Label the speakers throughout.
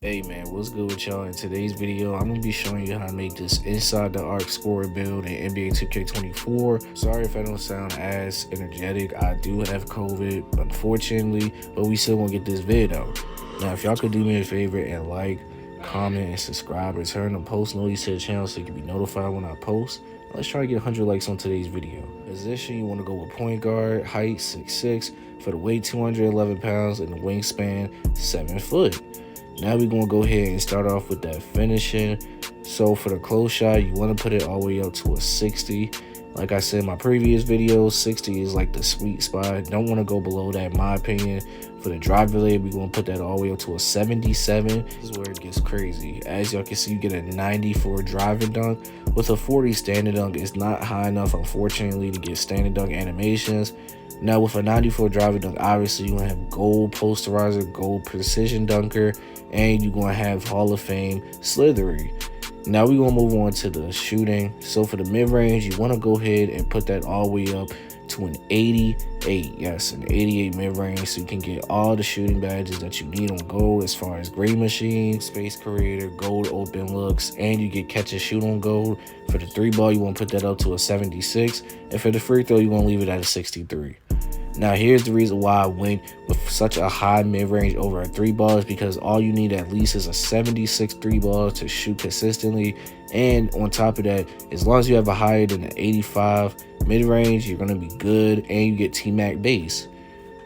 Speaker 1: Hey man, what's good with y'all? In today's video, I'm gonna be showing you how to make this inside the arc scorer build in NBA 2K24. Sorry if I don't sound as energetic. I do have COVID, unfortunately, but we still gonna get this vid out. Now, if y'all could do me a favor and like, comment, and subscribe, and turn the post notice to the channel so you can be notified when I post. Let's try to get 100 likes on today's video. Position, you want to go with point guard, height 6'6", for the weight 211 pounds, and the wingspan 7 foot. Now we're going to go ahead and start off with that finishing. So for the close shot, you want to put it all the way up to a 60. Like I said in my previous video, 60 is like the sweet spot. Don't want to go below that, in my opinion. For the drive relay, we're going to put that all the way up to a 77. This is where it gets crazy. As y'all can see, you get a 90 for a driving dunk. With a 40 standing dunk, it's not high enough, unfortunately, to get standing dunk animations. Now with a 94 driving dunk, obviously you're going to have gold posterizer, gold precision dunker, and you're going to have Hall of Fame slithery. Now we're going to move on to the shooting. So for the mid-range, you want to go ahead and put that all the way up to an 88. Yes, an 88 mid-range, so you can get all the shooting badges that you need on gold, as far as Green Machine, Space Creator, Gold Open Looks, and you get catch and shoot on gold. For the 3-ball, you want to put that up to a 76, and for the free throw, you want to leave it at a 63. Now here's the reason why I went with such a high mid-range over a 3-ball, is because all you need at least is a 76 3-ball to shoot consistently. And on top of that, as long as you have a higher than an 85 mid-range, you're going to be good, and you get T-Mac base.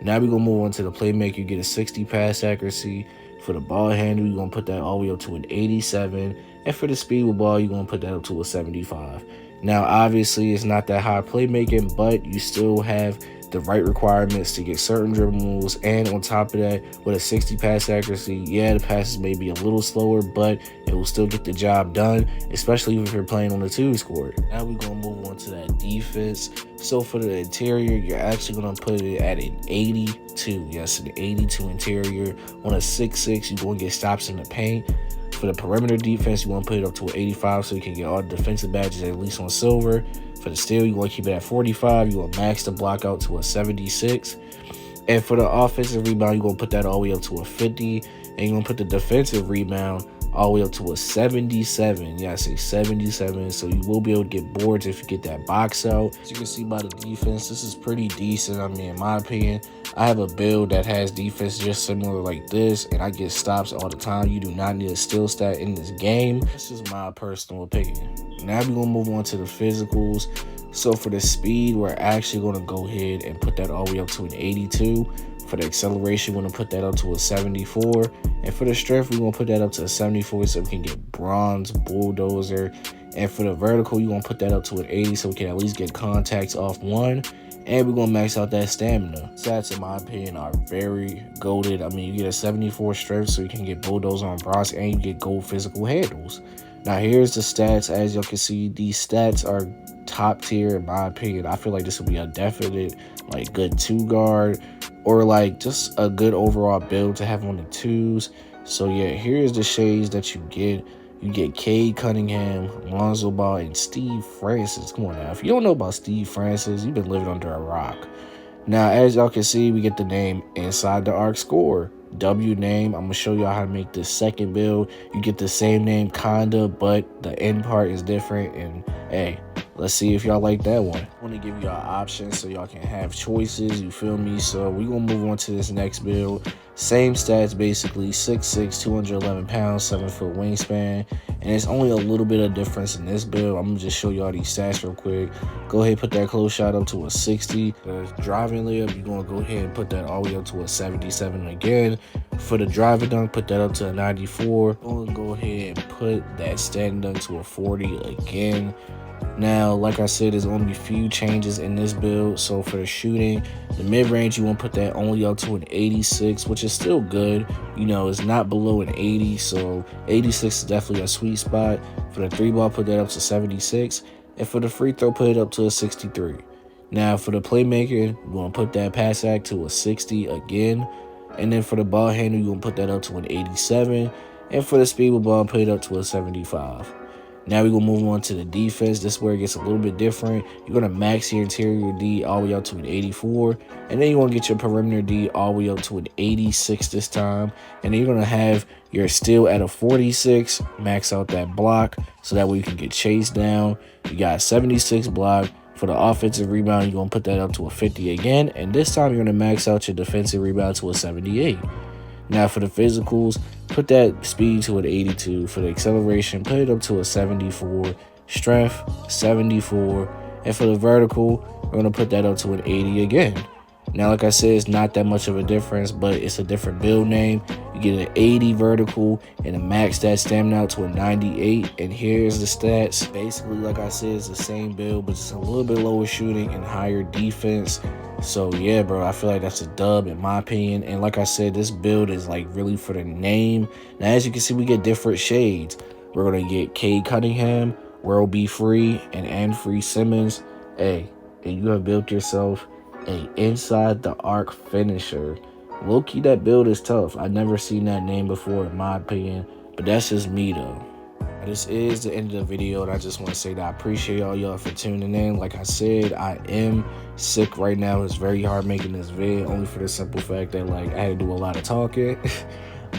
Speaker 1: Now we're going to move on to the playmaker. You get a 60 pass accuracy. For the ball handle, you're going to put that all the way up to an 87. And for the speed with ball, you're going to put that up to a 75. Now, obviously, it's not that high playmaking, but you still have the right requirements to get certain dribble moves. And on top of that, with a 60 pass accuracy, yeah, the passes may be a little slower, but it will still get the job done, especially if you're playing on the 2 court. Now we're going to move on to that defense. So for the interior, you're actually going to put it at an 82. Yes, an 82 interior. On a 6'6", you're going to get stops in the paint. For the perimeter defense, you want to put it up to an 85 so you can get all the defensive badges at least on silver. For the steal, you want to keep it at 45. You want to max the block out to a 76. And for the offensive rebound, you're going to put that all the way up to a 50. And you're going to put the defensive rebound all the way up to a 77. Yeah, I say 77. So you will be able to get boards if you get that box out. As you can see by the defense, this is pretty decent. I mean, in my opinion, I have a build that has defense just similar like this, and I get stops all the time. You do not need a steal stat in this game. This is my personal opinion. Now we're going to move on to the physicals. So for the speed, we're actually going to go ahead and put that all the way up to an 82. For the acceleration, we're going to put that up to a 74. And for the strength, we're going to put that up to a 74 so we can get bronze, bulldozer. And for the vertical, you're going to put that up to an 80 so we can at least get contacts off 1. And we're going to max out that stamina. Stats, in my opinion, are very goated. I mean, you get a 74 strength so you can get bulldozer on bronze, and you get gold physical handles. Now, here's the stats. As y'all can see, these stats are top tier, in my opinion. I feel like this will be a definite, like, good 2 guard, or like just a good overall build to have on the 2s. So yeah, here's the shades that you get. You get Cade Cunningham, Lonzo Ball, and Steve Francis. Come on now, if you don't know about Steve Francis, you've been living under a rock. Now, as y'all can see, we get the name inside the arc score. W name. I'm gonna show y'all how to make this second build. You get the same name kinda, but the end part is different. And hey, let's see if y'all like that one. I want to give y'all options so y'all can have choices, you feel me? So we're gonna move on to this next build. Same stats, basically 6'6", 211 pounds, 7 foot wingspan. And it's only a little bit of difference in this build. I'm gonna just show y'all these stats real quick. Go ahead, put that close shot up to a 60. The driving layup, you're gonna go ahead and put that all the way up to a 77 again. For the driving dunk, put that up to a 94. I'm gonna go ahead and put that standing dunk to a 40 again. Now, like I said, there's only a few changes in this build. So for the shooting, the mid-range, you want to put that only up to an 86, which is still good. You know, it's not below an 80, so 86 is definitely a sweet spot. For the 3-ball, put that up to 76. And for the free throw, put it up to a 63. Now, for the playmaker, you want to put that pass act to a 60 again. And then for the ball handle, you want to put that up to an 87. And for the speed with ball, put it up to a 75. Now we're gonna move on to the defense. This is where it gets a little bit different. You're gonna max your interior D all the way up to an 84, and then you want to get your perimeter D all the way up to an 86 this time. And then you're gonna have your steal at a 46, max out that block so that way you can get chased down. You got 76 block. For the offensive rebound, you're gonna put that up to a 50 again, and this time you're gonna max out your defensive rebound to a 78. Now for the physicals, put that speed to an 82. For the acceleration, put it up to a 74. Strength, 74. And for the vertical, we're going to put that up to an 80 again. Now, like I said, it's not that much of a difference, but it's a different build name. You get an 80 vertical and a max that stamina out to a 98. And here's the stats. Basically, like I said, it's the same build, but it's a little bit lower shooting and higher defense. So yeah, bro, I feel like that's a dub in my opinion. And like I said, this build is like really for the name. Now, as you can see, we get different shades. We're going to get Cade Cunningham, World B Free, and Anfree Simmons. Hey, and you have built yourself a inside the arc finisher. Low-key, that build is tough. I've never seen that name before in my opinion, but that's just me though. This is the end of the video, and I just want to say that I appreciate all y'all for tuning in. Like I said, I am sick right now. It's very hard making this vid, only for the simple fact that like I had to do a lot of talking.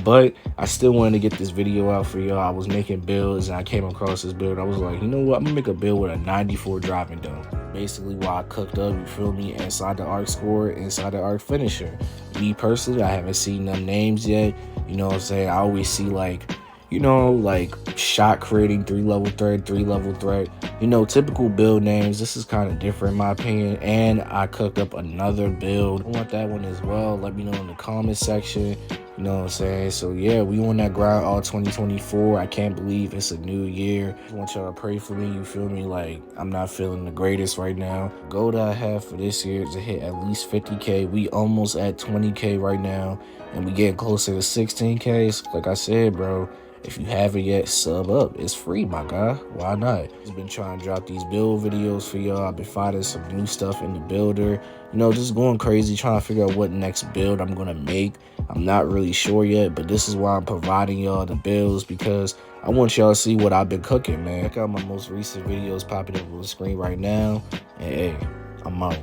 Speaker 1: But I still wanted to get this video out for y'all. I was making builds and I came across this build. I was like, you know what? I'm gonna make a build with a 94 driving dunk. Basically while I cooked up, you feel me, inside the arc scorer, inside the arc finisher. Me personally, I haven't seen them names yet. You know what I'm saying? I always see like, you know, like shot creating 3-level threat, 3-level threat, you know, typical build names. This is kind of different in my opinion. And I cooked up another build. I want that one as well. Let me know in the comment section. You know what I'm saying? So yeah, we on that grind all 2024. I can't believe it's a new year. I want y'all to pray for me. You feel me? Like, I'm not feeling the greatest right now. Goal that I have for this year is to hit at least 50K. We almost at 20K right now, and we getting closer to 16K. So like I said, bro, if you haven't yet, sub up. It's free, my guy. Why not? I've been trying to drop these build videos for y'all. I've been finding some new stuff in the builder. You know, just going crazy, trying to figure out what next build I'm going to make. I'm not really sure yet, but this is why I'm providing y'all the builds, because I want y'all to see what I've been cooking, man. Check out my most recent videos popping up on the screen right now. And hey, I'm out.